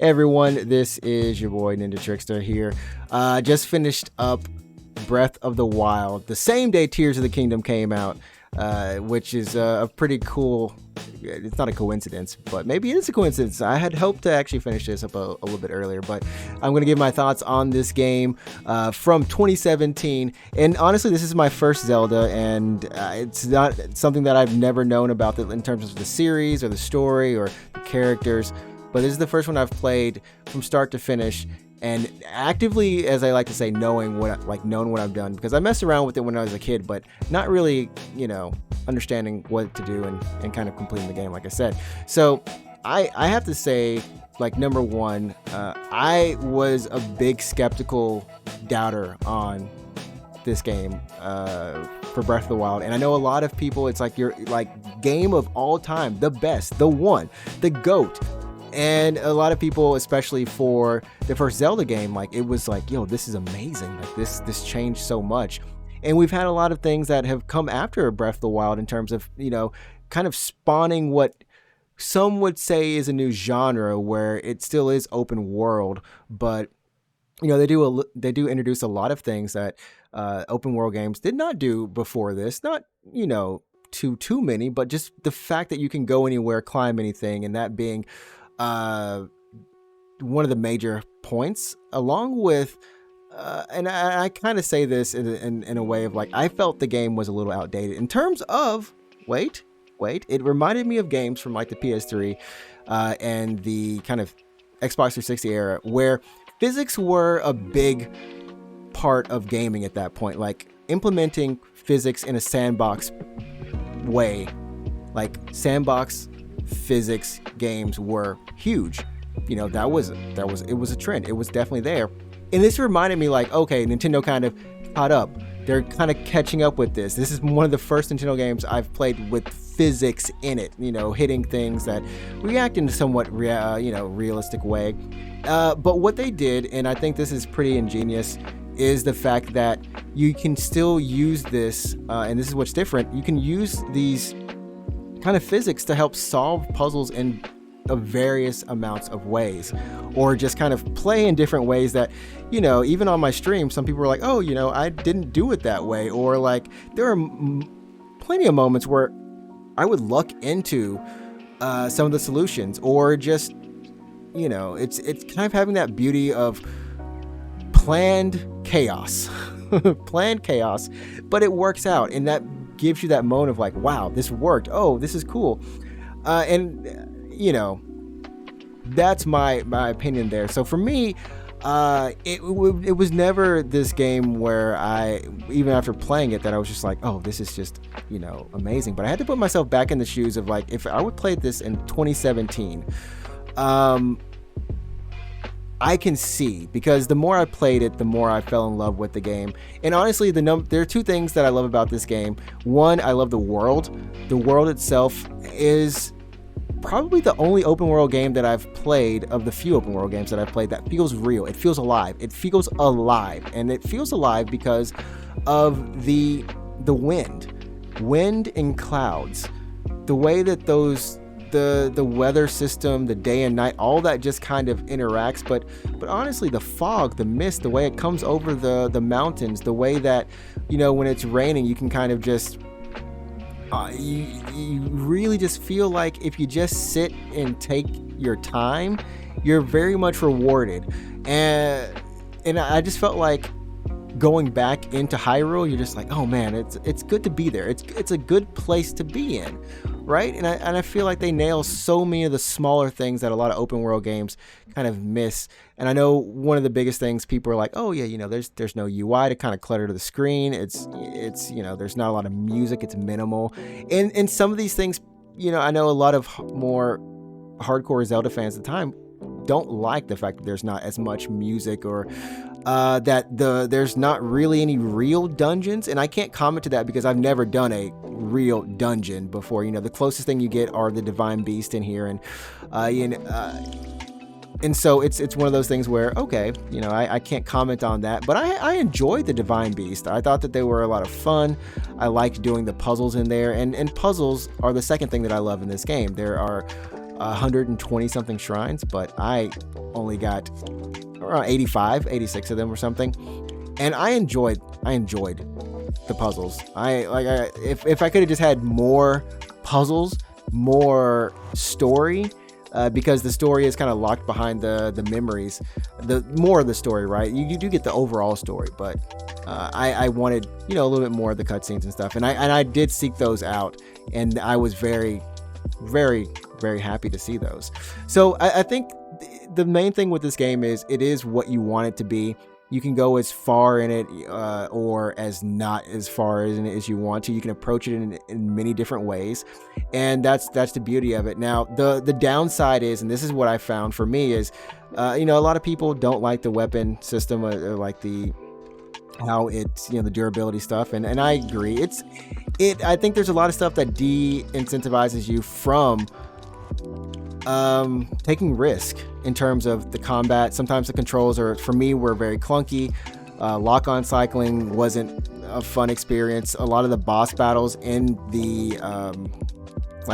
everyone, this is your boy NinjaTrixta here. Just finished up Breath of the Wild, the same day Tears of the Kingdom came out, which is a pretty cool. It's not a coincidence, but maybe it is a coincidence. I had hoped to actually finish this up a little bit earlier, but I'm going to give my thoughts on this game from 2017. And honestly, this is my first Zelda, and it's not something that I've never known about in terms of the series or the story or the characters. But this is the first one I've played from start to finish, and actively, as I like to say, knowing what I've done, because I messed around with it when I was a kid, but not really, understanding what to do and kind of completing the game, like I said. So I have to say, number one, I was a big skeptical doubter on this game for Breath of the Wild, and I know a lot of people, it's like your game of all time, the best, the one, the GOAT. And a lot of people, especially for the first Zelda game, it was this is amazing. This changed so much. And we've had a lot of things that have come after Breath of the Wild in terms of, kind of spawning what some would say is a new genre where it still is open world. But, they do introduce a lot of things that open world games did not do before this. Not, too many, but just the fact that you can go anywhere, climb anything, and that being one of the major points, along with and I kind of say this in a way of I felt the game was a little outdated in terms of wait, it reminded me of games from the PS3 and the kind of Xbox 360 era, where physics were a big part of gaming at that point, implementing physics in a sandbox way. Sandbox physics games were huge. It was a trend. It was definitely there. And this reminded me okay, Nintendo kind of caught up. They're kind of catching up with this. This is one of the first Nintendo games I've played with physics in it, hitting things that react in a somewhat realistic way. But what they did, and I think this is pretty ingenious, is the fact that you can still use this, and this is what's different, you can use these kind of physics to help solve puzzles in various amounts of ways, or just kind of play in different ways that, even on my stream, some people were like, oh, I didn't do it that way. Or there are plenty of moments where I would luck into some of the solutions, or just, it's kind of having that beauty of planned chaos, but it works out. And that gives you that moment of wow, this worked. Oh, this is cool. And that's my opinion there. So for me, it was never this game where even after playing it, that I was just oh, this is just, amazing. But I had to put myself back in the shoes of if I would play this in 2017, I can see, because the more I played it, the more I fell in love with the game. And honestly, there are two things that I love about this game. One, I love the world. The world itself is probably the only open world game that I've played, of the few open world games that I've played, that feels real. It feels alive. And it feels alive because of the wind and clouds. The way that the weather system, the day and night, all that just kind of interacts. But honestly, the fog, the mist, the way it comes over the mountains, the way that, when it's raining, you can kind of just, you really just feel if you just sit and take your time, you're very much rewarded. And I just felt going back into Hyrule, you're just oh man, it's good to be there. It's a good place to be in, right? And I feel they nail so many of the smaller things that a lot of open world games kind of miss. And I know one of the biggest things, people are oh yeah, there's no UI to kind of clutter the screen. It's there's not a lot of music. It's minimal. And some of these things, I know a lot of more hardcore Zelda fans at the time don't like the fact that there's not as much music, or that there's not really any real dungeons. And I can't comment to that because I've never done a real dungeon before. The closest thing you get are the Divine Beast in here, and and so it's one of those things where, okay, I can't comment on that, but I enjoyed the Divine Beast. I thought that they were a lot of fun. I liked doing the puzzles in there, and puzzles are the second thing that I love in this game. There are 120 something shrines, but I only got around 85, 86 of them or something. And I enjoyed the puzzles. If I could have just had more puzzles, more story, because the story is kind of locked behind the memories, the more of the story, right? You do get the overall story, but I wanted, a little bit more of the cutscenes and stuff, and I did seek those out, and I was very, very, very happy to see those. So I think the main thing with this game is it is what you want it to be. You can go as far in it or as not as far in it as you want to. You can approach it in many different ways, and that's the beauty of it. Now, the downside is, and this is what I found for me, is a lot of people don't like the weapon system, or like how it's the durability stuff, and I agree. I think there's a lot of stuff that de-incentivizes you from taking risk in terms of the combat. Sometimes the controls for me were very clunky. Lock-on cycling wasn't a fun experience. A lot of the boss battles in the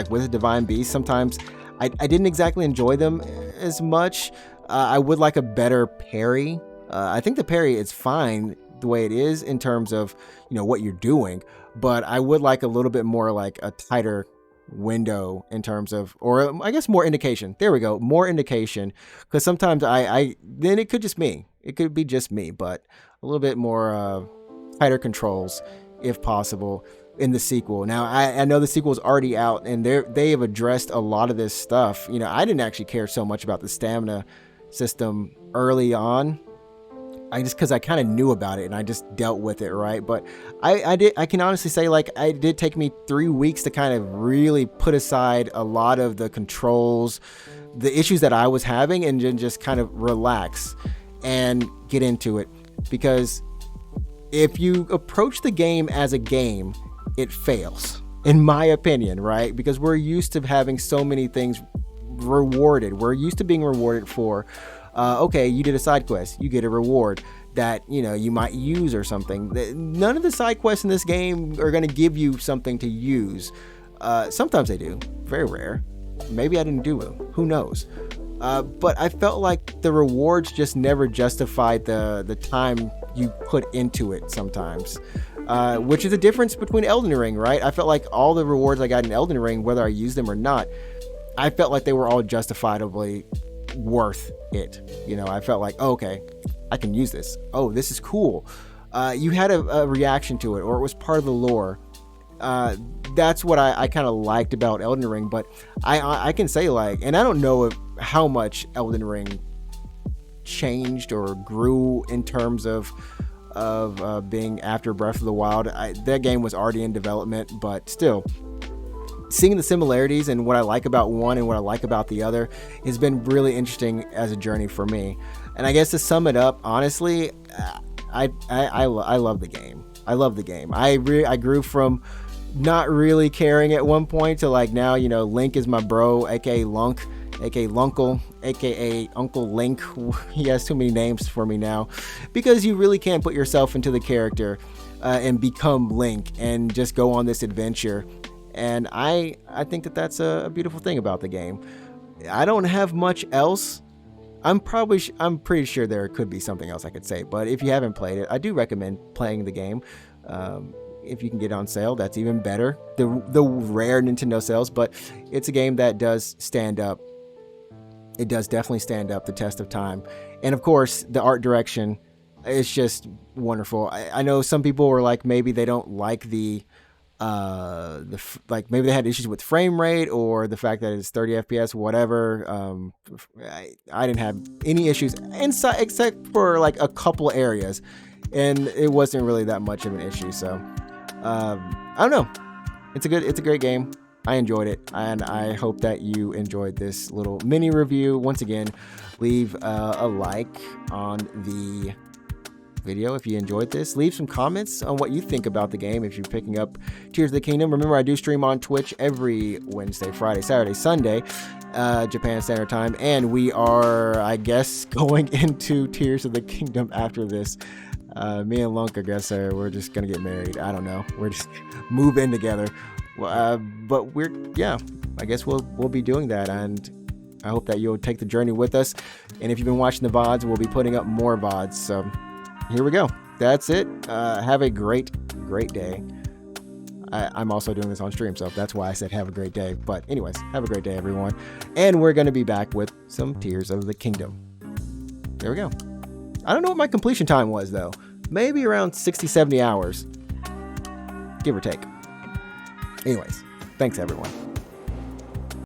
with the Divine Beast, sometimes I didn't exactly enjoy them as much. I would like a better parry. I think the parry is fine the way it is in terms of what you're doing, but I would like a little bit more, like a tighter window in terms of, or I guess more indication. There we go, more indication, because sometimes then it could be just me, but a little bit more tighter controls if possible in the sequel. Now I know the sequel is already out, and they have addressed a lot of this stuff. I didn't actually care so much about the stamina system early on, because I kind of knew about it and I just dealt with it, right? But I can honestly say, it did take me 3 weeks to kind of really put aside a lot of the controls, the issues that I was having, and then just kind of relax and get into it. Because if you approach the game as a game, it fails, in my opinion, right? Because we're used to having so many things rewarded. We're used to being rewarded for okay, you did a side quest, you get a reward that you might use or something. None of the side quests in this game are going to give you something to use. Sometimes they do, very rare. Maybe I didn't do it, who knows. But I felt like the rewards just never justified the time you put into it sometimes, which is the difference between Elden Ring, right? I felt like all the rewards I got in Elden Ring, whether I used them or not, I felt like they were all justifiably worth it. I felt like, oh, okay, I can use this. Oh, this is cool. You had a reaction to it, or it was part of the lore. That's what I kind of liked about Elden Ring. But I can say, and I don't know how much Elden Ring changed or grew in terms of being after Breath of the Wild. That game was already in development, but still, seeing the similarities and what I like about one and what I like about the other has been really interesting as a journey for me. And I guess to sum it up, honestly, I love the game. I love the game. I grew from not really caring at one point to now, Link is my bro, aka Lunk, aka Lunkle, aka Uncle Link. He has too many names for me now, because you really can't put yourself into the character and become Link and just go on this adventure. And I think that's a beautiful thing about the game. I don't have much else. I'm pretty sure there could be something else I could say, but if you haven't played it, I do recommend playing the game. If you can get it on sale, that's even better. The rare Nintendo sales, but it's a game that does stand up. It does definitely stand up the test of time. And of course, the art direction is just wonderful. I know some people were like, maybe they don't like maybe they had issues with frame rate or the fact that it's 30 FPS, whatever. I didn't have any issues inside except for a couple areas, and it wasn't really that much of an issue. So I don't know. It's a great game. I enjoyed it, and I hope that you enjoyed this little mini review. Once again, leave a like on the video if you enjoyed this. Leave some comments on what you think about the game if you're picking up Tears of the Kingdom. Remember, I do stream on Twitch every Wednesday, Friday, Saturday, Sunday, Japan Standard Time, and we are, I guess, going into Tears of the Kingdom after this. Me and Lunk, I guess, we're just gonna get married. I don't know. We're just move in together. But I guess we'll be doing that, and I hope that you'll take the journey with us. And if you've been watching the VODs, we'll be putting up more VODs. So here we go. That's it. Have a great day. I'm also doing this on stream, so that's why I said have a great day. But anyways, have a great day, everyone. And we're going to be back with some Tears of the Kingdom. There we go. I don't know what my completion time was, though. Maybe around 60, 70 hours. Give or take. Anyways, thanks, everyone.